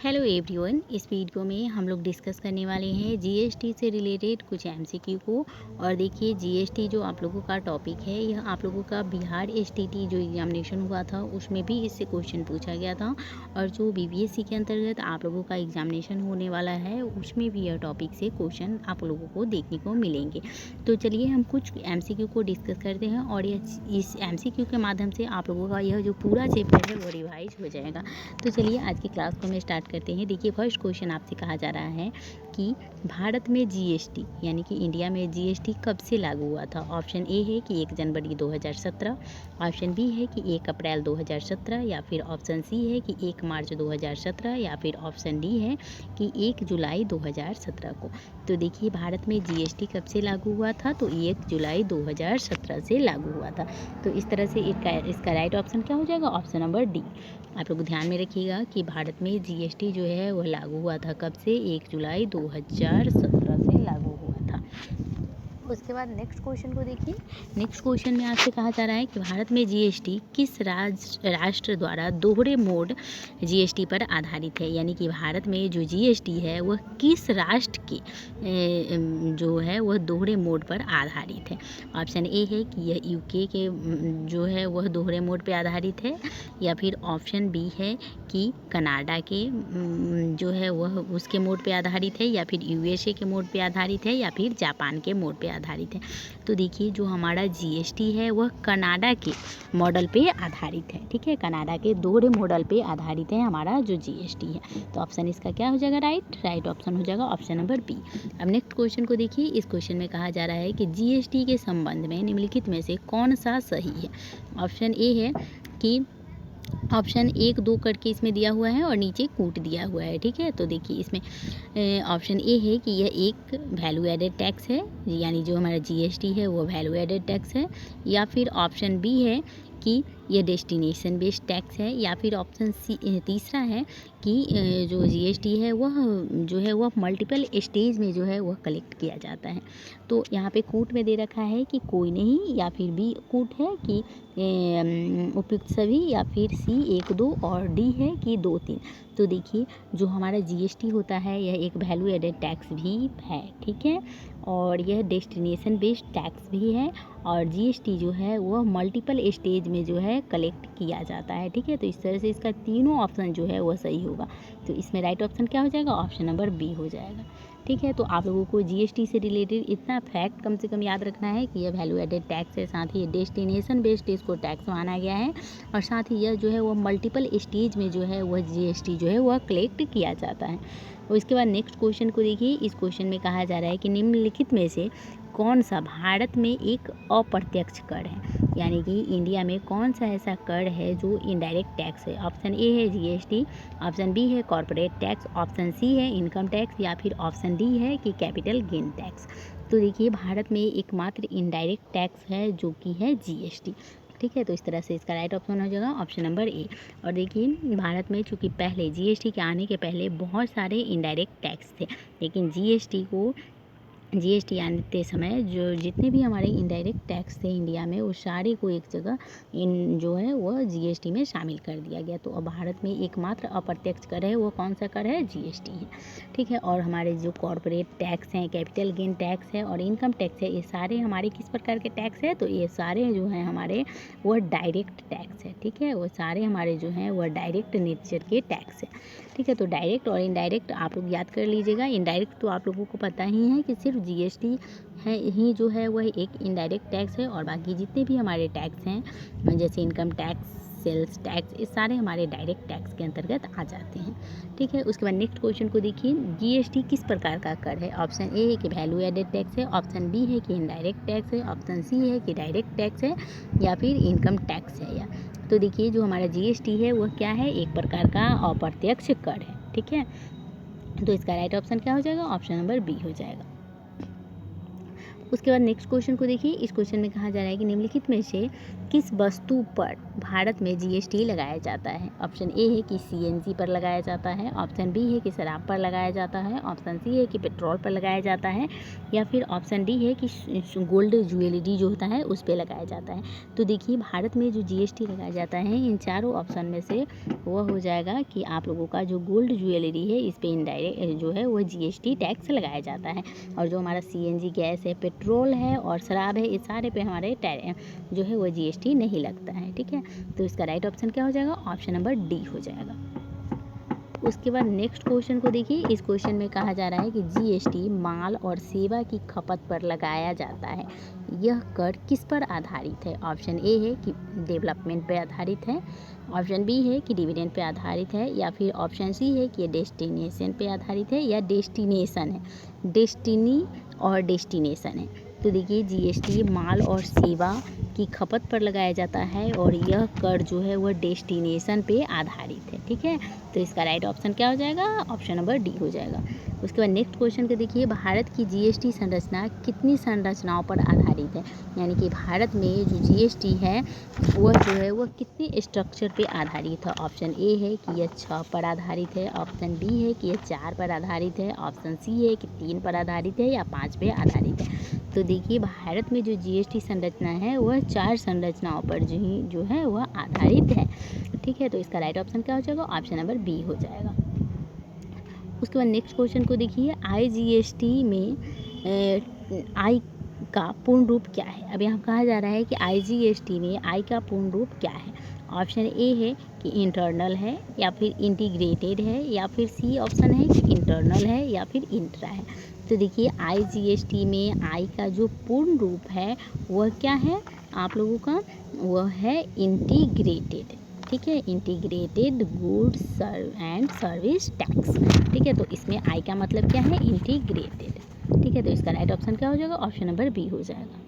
Hello everyone, इस video में हम लोग डिस्कस करने वाले हैं जीएसटी से रिलेटेड कुछ एमसीक्यू को। और देखिए, जीएसटी जो आप लोगों का टॉपिक है, यह आप लोगों का बिहार एसटीटी जो एग्जामिनेशन हुआ था उसमें भी इससे क्वेश्चन पूछा गया था। और जो बीपीएससी के अंतर्गत आप लोगों का एग्जामिनेशन होने वाला है उसमें भी यह टॉपिक से क्वेश्चन आप लोगों को देखने को मिलेंगे। तो चलिए हम कुछ एमसीक्यू को डिस्कस करते हैं और इस एमसीक्यू के माध्यम से आप लोगों का यह जो पूरा चैप्टर है वो रिवाइज हो जाएगा। तो चलिए आज की क्लास को मैं स्टार्ट करते हैं। देखिए, फर्स्ट क्वेश्चन आपसे कहा जा रहा है कि भारत में जीएसटी यानी कि इंडिया में जीएसटी कब से लागू हुआ था। ऑप्शन ए है कि 1 जनवरी 2017, ऑप्शन बी है कि 1 अप्रैल 2017, या फिर ऑप्शन सी है कि 1 मार्च 2017, या फिर ऑप्शन डी है कि 1 जुलाई 2017 को। तो देखिए, भारत में जीएसटी कब से लागू हुआ था, तो 1 जुलाई 2017 से लागू हुआ था। तो इस तरह से इसका राइट ऑप्शन क्या हो जाएगा, ऑप्शन नंबर डी। आप लोग ध्यान में रखिएगा कि भारत में जीएसटी जो है वह लागू हुआ था कब से, 1 जुलाई 2017 से लागू हुआ था। उसके बाद नेक्स्ट क्वेश्चन को देखिए। नेक्स्ट क्वेश्चन में आपसे कहा जा रहा है कि भारत में जीएसटी किस राष्ट्र द्वारा दोहरे मोड जीएसटी पर आधारित है। यानी कि भारत में जो जीएसटी है वह किस राष्ट्र के जो है वह दोहरे मोड पर आधारित है। ऑप्शन ए है कि यह यूके के जो है वह दोहरे मोड पर आधारित है, या फिर ऑप्शन बी है कि कनाडा के जो है वह उसके मोड पे आधारित है, या फिर यूएसए के मोड पे आधारित है, या फिर जापान के मोड पे आधारित है। तो देखिए, जो हमारा जीएसटी है वह कनाडा के मॉडल पे आधारित है। ठीक है, कनाडा के दोहरे मॉडल पे आधारित है हमारा जो जीएसटी है। तो ऑप्शन इसका क्या हो जाएगा, राइट ऑप्शन हो जाएगा ऑप्शन नंबर बी। अब नेक्स्ट क्वेश्चन को देखिए। इस क्वेश्चन में कहा जा रहा है कि जीएसटी के संबंध में निम्नलिखित में से कौन सा सही है। ऑप्शन ए है कि ऑप्शन 1, 2 करके इसमें दिया हुआ है और नीचे कूट दिया हुआ है। ठीक है, तो देखिए इसमें ऑप्शन ए है कि यह एक वैल्यू एडेड टैक्स है, यानी जो हमारा जीएसटी है वो वैल्यू एडेड टैक्स है, या फिर ऑप्शन बी है कि यह डेस्टिनेशन बेस्ड टैक्स है, या फिर ऑप्शन सी तीसरा है कि जो जीएसटी है वह जो है वह मल्टीपल स्टेज में जो है वह कलेक्ट किया जाता है। तो यहाँ पे कूट में दे रखा है कि कोई नहीं, या फिर बी कूट है कि उपयुक्त सभी, या फिर सी 1, 2 और डी है कि 2, 3। तो देखिए, जो हमारा जीएसटी होता है यह एक वैल्यू एडेड टैक्स भी है। ठीक है, और यह डेस्टिनेशन बेस्ड टैक्स भी है, और जीएसटी जो है वह मल्टीपल स्टेज में जो है कलेक्ट किया जाता है। ठीक है, तो इस तरह से इसका तीनों ऑप्शन जो है वह सही होगा। तो इसमें राइट ऑप्शन क्या हो जाएगा, ऑप्शन नंबर बी हो जाएगा। ठीक है, तो आप लोगों को जीएसटी से रिलेटेड इतना फैक्ट कम से कम याद रखना है कि यह वैल्यू एडेड टैक्स है, साथ ही ये डेस्टिनेशन बेस्ड इसको टैक्स माना गया है, और साथ ही यह जो है वो मल्टीपल स्टेज में जो है वह जीएसटी जो है वह कलेक्ट किया जाता है। और इसके बाद नेक्स्ट क्वेश्चन को देखिए। इस क्वेश्चन में कहा जा रहा है कि निम्नलिखित में से कौन सा भारत में एक अप्रत्यक्ष कर है। यानी कि इंडिया में कौन सा ऐसा कर है जो इनडायरेक्ट टैक्स है। ऑप्शन ए है जीएसटी, ऑप्शन बी है कॉर्पोरेट टैक्स, ऑप्शन सी है इनकम टैक्स, या फिर ऑप्शन डी है कि कैपिटल गेन टैक्स। तो देखिए, भारत में एकमात्र इनडायरेक्ट टैक्स है जो कि है जीएसटी। ठीक है, तो इस तरह से इसका राइट ऑप्शन हो जाएगा ऑप्शन नंबर ए। और देखिए, भारत में चूँकि पहले जीएसटी के आने के पहले बहुत सारे इनडायरेक्ट टैक्स थे, लेकिन जीएसटी आते समय जो जितने भी हमारे इनडायरेक्ट टैक्स थे इंडिया में, वो सारे को एक जगह इन जो है वह जीएसटी में शामिल कर दिया गया। तो अब भारत में एकमात्र अप्रत्यक्ष कर है वो कौन सा कर है, जीएसटी है। ठीक है, और हमारे जो कॉर्पोरेट टैक्स हैं, कैपिटल गेन टैक्स है और इनकम टैक्स है, ये सारे हमारे किस प्रकार के टैक्स है, तो ये सारे जो हैं हमारे वह डायरेक्ट टैक्स है। ठीक है, वो सारे हमारे जो हैं वह डायरेक्ट नेचर के टैक्स है। ठीक है, तो डायरेक्ट और इनडायरेक्ट आप लोग याद कर लीजिएगा। इनडायरेक्ट तो आप लोगों को पता ही है कि सिर्फ जीएसटी है ही जो है वह एक इनडायरेक्ट टैक्स है, और बाकी जितने भी हमारे टैक्स हैं जैसे इनकम टैक्स, सेल्स टैक्स, ये सारे हमारे डायरेक्ट टैक्स के अंतर्गत आ जाते हैं। ठीक है, उसके बाद नेक्स्ट क्वेश्चन को देखिए। जीएसटी किस प्रकार का कर है। ऑप्शन ए है कि वैल्यू एडेड टैक्स है, ऑप्शन बी है कि इनडायरेक्ट टैक्स है, ऑप्शन सी है कि डायरेक्ट टैक्स है, या फिर इनकम टैक्स है। या तो देखिए, जो हमारा जीएसटी है वह क्या है, एक प्रकार का अप्रत्यक्ष कर है। ठीक है, तो इसका राइट ऑप्शन क्या हो जाएगा, ऑप्शन नंबर बी हो जाएगा। उसके बाद नेक्स्ट क्वेश्चन को देखिए। इस क्वेश्चन में कहा जा रहा है कि निम्नलिखित में से किस वस्तु पर भारत में जीएसटी लगाया जाता है? ऑप्शन ए है कि सीएनजी पर लगाया जाता है, ऑप्शन बी है कि शराब पर लगाया जाता है, ऑप्शन सी है कि पेट्रोल पर लगाया जाता है, या फिर ऑप्शन डी है कि गोल्ड ज्वेलरी जो होता है उस पर लगाया जाता है। तो देखिए भारत में जो जीएसटी लगाया जाता है इन चारों ऑप्शन में से वह हो जाएगा कि आप लोगों का जो गोल्ड ज्वेलरी है इस पर इनडायरेक्ट जो है वह जीएसटी टैक्स लगाया जाता है। और जो हमारा सीएनजी गैस है, पेट्रोल है और शराब है, इस सारे पे हमारे जो है वो जीएसटी नहीं लगता है। ठीक है, तो इसका राइट ऑप्शन क्या हो जाएगा? ऑप्शन नंबर डी हो जाएगा। उसके बाद नेक्स्ट क्वेश्चन को देखिए। इस क्वेश्चन में कहा जा रहा है कि जीएसटी माल और सेवा की खपत पर लगाया जाता है, यह कर किस पर आधारित है? ऑप्शन ए है कि डेवलपमेंट पर आधारित है, ऑप्शन बी है कि डिविडेंड पे आधारित है, या फिर ऑप्शन सी है कि ये डेस्टिनेशन पे आधारित है, या डेस्टिनेशन है। डेस्टिनी और डेस्टिनेशन है। तो देखिए जीएसटी माल और सेवा की खपत पर लगाया जाता है और यह कर जो है वह डेस्टिनेशन पे आधारित है। ठीक है, तो इसका राइट ऑप्शन क्या हो जाएगा? ऑप्शन नंबर डी हो जाएगा। उसके बाद नेक्स्ट क्वेश्चन को देखिए। भारत की जीएसटी संरचना कितनी संरचनाओं पर आधारित है? यानी कि भारत में जो जीएसटी है वह जो है वह कितने स्ट्रक्चर पे आधारित है? ऑप्शन ए है कि यह 6 पर आधारित है, ऑप्शन बी है कि यह 4 पर आधारित है, ऑप्शन सी है कि 3 पर आधारित है, या 5 पे आधारित है। तो देखिए भारत में जो जीएसटी संरचना है वह 4 संरचनाओं पर जो है वह आधारित है। ठीक है, तो इसका राइट ऑप्शन क्या हो जाएगा? ऑप्शन नंबर बी हो जाएगा। उसके बाद नेक्स्ट क्वेश्चन को देखिए। आईजीएसटी में आई का पूर्ण रूप क्या है? अब यहाँ कहा जा रहा है कि आईजीएसटी में आई का पूर्ण रूप क्या है? ऑप्शन ए है कि इंटरनल है, या फिर इंटीग्रेटेड है, या फिर सी ऑप्शन है कि इंटरनल है, या फिर इंट्रा है। तो देखिए आईजीएसटी में आई का जो पूर्ण रूप है वह क्या है आप लोगों का? वह है इंटीग्रेटेड। ठीक है, integrated goods and service tax. ठीक है, तो इसमें आई का मतलब क्या है? इंटीग्रेटेड। ठीक है, तो इसका राइट ऑप्शन क्या हो जाएगा? ऑप्शन नंबर बी हो जाएगा।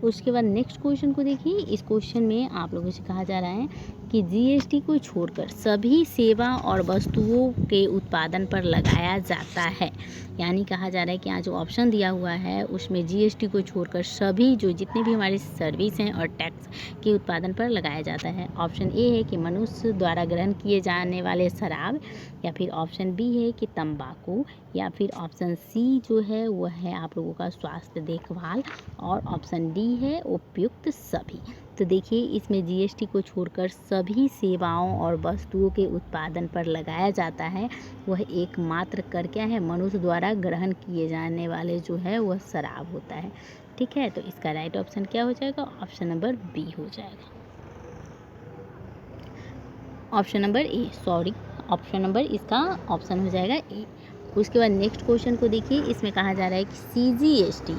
उसके बाद नेक्स्ट क्वेश्चन को देखिए। इस क्वेश्चन में आप लोगों से कहा जा रहा है कि जीएसटी को छोड़कर सभी सेवा और वस्तुओं के उत्पादन पर लगाया जाता है। यानी कहा जा रहा है कि यहाँ जो ऑप्शन दिया हुआ है उसमें जीएसटी को छोड़कर सभी जो जितने भी हमारी सर्विस हैं और टैक्स के उत्पादन पर लगाया जाता है। ऑप्शन ए है कि मनुष्य द्वारा ग्रहण किए जाने वाले शराब, या फिर ऑप्शन बी है कि तंबाकू, या फिर ऑप्शन सी जो है वह है आप लोगों का स्वास्थ्य देखभाल, और ऑप्शन डी है उपयुक्त सभी। तो देखिए इसमें जीएसटी को छोड़कर सभी सेवाओं और वस्तुओं के उत्पादन पर लगाया जाता है वह एकमात्र कर क्या है? मनुष्य द्वारा ग्रहण किए जाने वाले जो है वह शराब होता है। ठीक है, तो इसका राइट ऑप्शन क्या हो जाएगा? ऑप्शन नंबर बी हो जाएगा। Option number A, sorry, option number इसका ऑप्शन हो जाएगा ए। उसके बाद नेक्स्ट क्वेश्चन को देखिए। इसमें कहा जा रहा है कि सीजीएसटी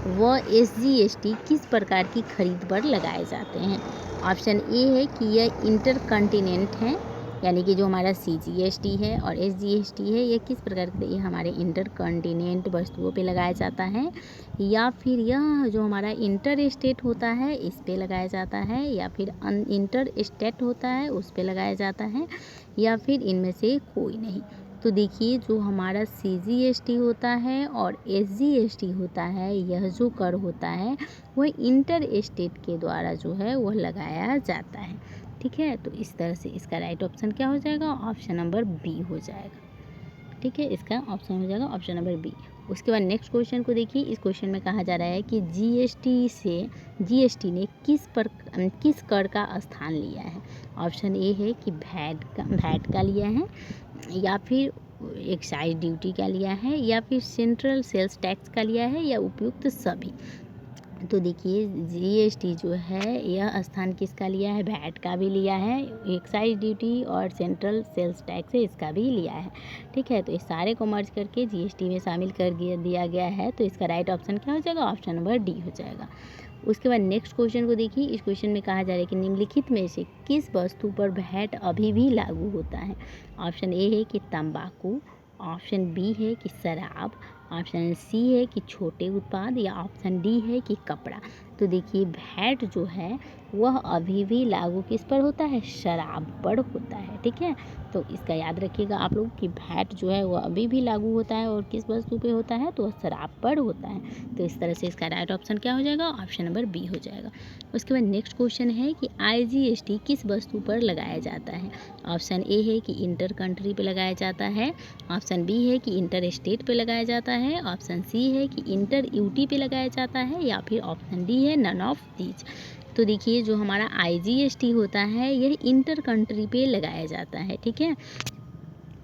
व एसजीएसटी किस प्रकार की खरीद पर लगाए जाते हैं? ऑप्शन ए है कि यह इंटरकॉन्टिनेंट है, यानी कि जो हमारा सीजीएसटी है और एसजीएसटी है यह किस प्रकार के? ये हमारे इंटरकॉन्टिनेंट वस्तुओं पे लगाया जाता है, या फिर यह जो हमारा इंटर स्टेट होता है इस पे लगाया जाता है, या फिर इंटर स्टेट होता है उस पे लगाया जाता है, या फिर इनमें से कोई नहीं। तो देखिए जो हमारा सीजीएसटी होता है और एसजीएसटी होता है यह जो कर होता है वह इंटर स्टेट के द्वारा जो है वह लगाया जाता है। ठीक है, तो इस तरह से इसका राइट ऑप्शन क्या हो जाएगा? ऑप्शन नंबर बी हो जाएगा। ठीक है, इसका ऑप्शन हो जाएगा ऑप्शन नंबर बी। उसके बाद नेक्स्ट क्वेश्चन को देखिए। इस क्वेश्चन में कहा जा रहा है कि जीएसटी ने किस कर का स्थान लिया है? ऑप्शन ए है कि वैट का लिया है, या फिर एक्साइज ड्यूटी का लिया है, या फिर सेंट्रल सेल्स टैक्स का लिया है, या उपयुक्त सभी। तो देखिए जीएसटी जो है यह स्थान किसका लिया है? वैट का भी लिया है, एक्साइज ड्यूटी और सेंट्रल सेल्स टैक्स है इसका भी लिया है। ठीक है, तो इस सारे को मर्ज करके जीएसटी में शामिल कर दिया गया है। तो इसका राइट ऑप्शन क्या हो जाएगा? ऑप्शन नंबर डी हो जाएगा। उसके बाद नेक्स्ट क्वेश्चन को देखिए। इस क्वेश्चन में कहा जा रहा है कि निम्नलिखित में से किस वस्तु पर वैट अभी भी लागू होता है? ऑप्शन ए है कि तंबाकू, ऑप्शन बी है कि शराब, ऑप्शन सी है कि छोटे उत्पाद, या ऑप्शन डी है कि कपड़ा। तो देखिए वैट जो है वह अभी भी लागू किस पर होता है, शराब पर होता है। ठीक है, तो इसका याद रखिएगा आप लोग कि वैट जो है वह अभी भी लागू होता है और किस वस्तु पे होता है, तो वह शराब पर होता है। तो इस तरह से इसका राइट ऑप्शन क्या हो जाएगा, ऑप्शन नंबर बी हो जाएगा। उसके बाद नेक्स्ट क्वेश्चन है कि IGST किस वस्तु पर लगाया जाता है। ऑप्शन ए है कि इंटर कंट्री पे लगाया जाता है, ऑप्शन बी है कि इंटर स्टेट पे लगाया जाता है, ऑप्शन सी है कि इंटर यूटी पे लगाया जाता है, या फिर ऑप्शन डी है नन ऑफ दीज। तो देखिए जो हमारा IGST होता है यह इंटर कंट्री पे लगाया जाता है। ठीक है,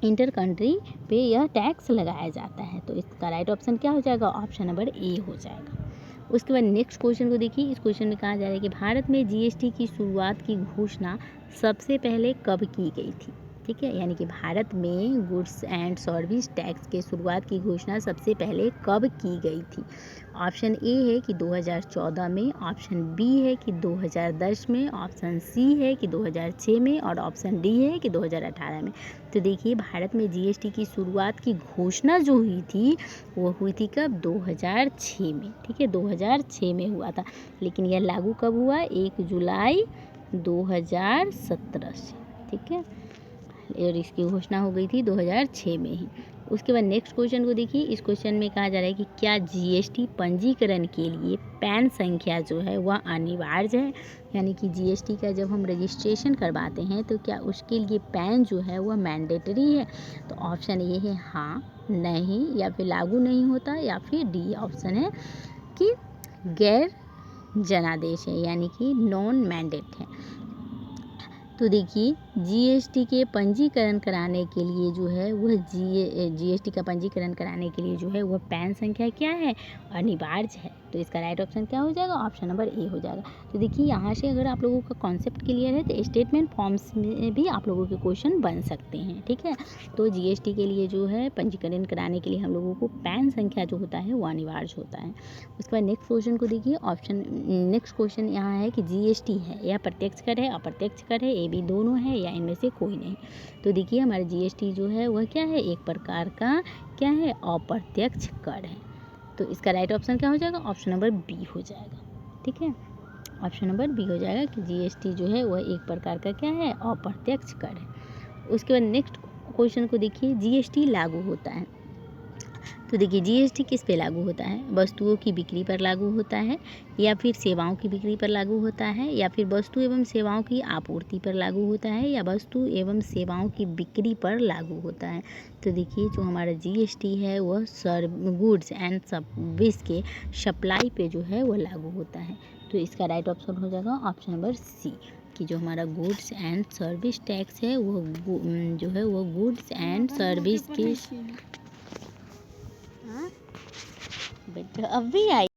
इंटर कंट्री पे यह टैक्स लगाया जाता है। तो इसका राइट ऑप्शन क्या हो जाएगा, ऑप्शन नंबर ए हो जाएगा। उसके बाद नेक्स्ट क्वेश्चन को देखिए, इस क्वेश्चन में कहा जा रहा है कि भारत में GST की शुरुआत की घोषणा सबसे पहले कब की गई थी। ठीक है, यानी कि भारत में गुड्स एंड सर्विस टैक्स के शुरुआत की घोषणा सबसे पहले कब की गई थी। ऑप्शन ए है कि 2014 में, ऑप्शन बी है कि 2010 में, ऑप्शन सी है कि 2006 में और ऑप्शन डी है कि 2018 में। तो देखिए भारत में GST की शुरुआत की घोषणा जो हुई थी वो हुई थी कब, 2006 में। ठीक है, 2006 में हुआ था, लेकिन यह लागू कब हुआ, 1 जुलाई 2017 से। ठीक है, और इसकी घोषणा हो गई थी 2006 में ही। उसके बाद नेक्स्ट क्वेश्चन को देखिए, इस क्वेश्चन में कहा जा रहा है कि क्या GST पंजीकरण के लिए पैन संख्या जो है वह अनिवार्य है। यानी कि GST का जब हम रजिस्ट्रेशन करवाते हैं तो क्या उसके लिए पैन जो है वह मैंडेटरी है। तो ऑप्शन ये है हाँ, नहीं, या फिर लागू नहीं होता, या फिर डी ऑप्शन है कि गैर जनादेश है, यानी कि नॉन मैंडेट है। तो देखिए GST के पंजीकरण कराने के लिए जो है वह GST का पंजीकरण कराने के लिए जो है वह पैन संख्या क्या है, अनिवार्य है। तो इसका राइट ऑप्शन क्या हो जाएगा, ऑप्शन नंबर ए हो जाएगा। तो देखिए यहाँ से अगर आप लोगों का कॉन्सेप्ट क्लियर है तो स्टेटमेंट फॉर्म्स में भी आप लोगों के क्वेश्चन बन सकते हैं। ठीक है, तो GST के लिए जो है पंजीकरण कराने के लिए हम लोगों को पैन संख्या जो होता है वो अनिवार्य होता है। उसके बाद नेक्स्ट क्वेश्चन को देखिए, नेक्स्ट क्वेश्चन यहाँ है कि GST है या प्रत्यक्ष कर है, अप्रत्यक्ष कर है, ये भी दोनों है या इनमें से कोई नहीं। तो देखिए हमारा GST जो है वह क्या है, एक प्रकार का क्या है, अप्रत्यक्ष कर है। तो इसका राइट ऑप्शन क्या हो जाएगा, ऑप्शन नंबर बी हो जाएगा। ठीक है, ऑप्शन नंबर बी हो जाएगा कि GST जो है वह एक प्रकार का क्या है, अप्रत्यक्ष कर है। उसके बाद नेक्स्ट क्वेश्चन को देखिए, GST लागू होता है। तो देखिए GST किस पे लागू होता है, वस्तुओं की बिक्री पर लागू होता है, या फिर सेवाओं की बिक्री पर लागू होता है, या फिर वस्तु एवं सेवाओं की आपूर्ति पर लागू होता है, या वस्तु एवं सेवाओं की बिक्री पर लागू होता है। तो देखिए जो हमारा GST है वह गुड्स एंड सर्विस के सप्लाई पे जो है वह लागू होता है। तो इसका राइट ऑप्शन हो जाएगा ऑप्शन नंबर सी, कि जो हमारा गुड्स एंड सर्विस टैक्स है वो जो है वो गुड्स एंड सर्विस के बेटा अभी आई।